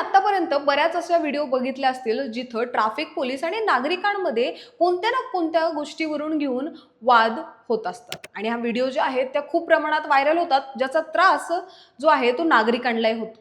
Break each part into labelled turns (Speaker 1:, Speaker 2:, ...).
Speaker 1: आतापर्यंत बऱ्याच अशा व्हिडिओ बघितल्या असतील जिथं ट्रॅफिक पोलीस आणि नागरिकांमध्ये कोणत्या ना कोणत्या गोष्टीवरून घेऊन वाद होत असतात आणि हा व्हिडिओ जे आहेत त्या खूप प्रमाणात व्हायरल होतात, ज्याचा त्रास जो आहे तो नागरिकांनाही होतो।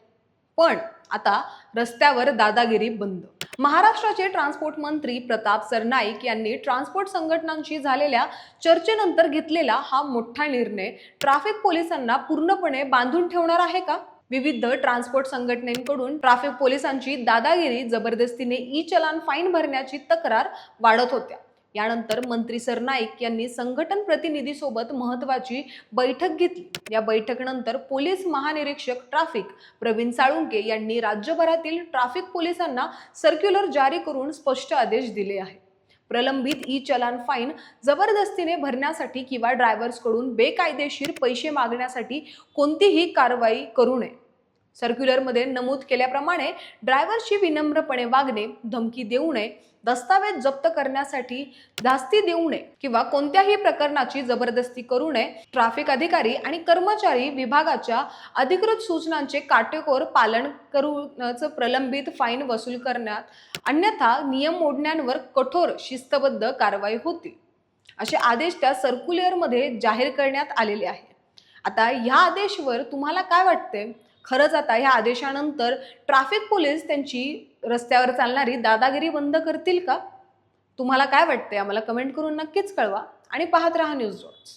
Speaker 1: पण आता रस्त्यावर दादागिरी बंद। महाराष्ट्राचे ट्रान्सपोर्ट मंत्री प्रताप सरनाईक यांनी ट्रान्सपोर्ट संघटनांशी झालेल्या चर्चेनंतर घेतलेला हा मोठा निर्णय ट्रॅफिक पोलिसांना पूर्णपणे बांधून ठेवणार आहे का? विविध ट्रान्सपोर्ट संघटनेकडून ट्रॅफिक पोलिसांची दादागिरी, जबरदस्तीने ई चलान फाईन भरण्याची तक्रार वाढत होत्या। यानंतर मंत्री सरनाईक यांनी संघटन प्रतिनिधीसोबत महत्त्वाची बैठक घेतली। या बैठकीनंतर पोलीस महानिरीक्षक ट्रॅफिक प्रवीण साळुंके यांनी राज्यभरातील ट्रॅफिक पोलिसांना सर्क्युलर जारी करून स्पष्ट आदेश दिले आहेत। प्रलंबित ई चलान फाईन जबरदस्तीने भरण्यासाठी किंवा ड्रायव्हर्सकडून बेकायदेशीर पैसे मागण्यासाठी कोणतीही कारवाई करू नये। सर्क्युलरमध्ये नमूद केल्याप्रमाणे ड्रायव्हरशी विनम्रपणे वागणे, धमकी देऊ नये, दस्तावेज जप्त करण्यासाठी धास्ती देऊ नये किंवा कोणत्याही प्रकारची जबरदस्ती करू नये। ट्रॅफिक अधिकारी आणि कर्मचारी विभागाच्या अधिकृत सूचनांचे काटेकोर पालन करूनच प्रलंबित फाईन वसूल करण्यात, अन्यथा नियम मोडण्यावर कठोर शिस्तबद्ध कारवाई होतील, असे आदेश त्या सर्क्युलरमध्ये जाहीर करण्यात आलेले आहेत। आता ह्या आदेशावर तुम्हाला काय वाटते? खरंच आता ह्या आदेशानंतर ट्रॅफिक पोलीस त्यांची रस्त्यावर चालणारी दादागिरी बंद करतील का? तुम्हाला काय वाटते? आम्हाला कमेंट करून नक्कीच कळवा आणि पाहत रहा न्यूज डॉट्स।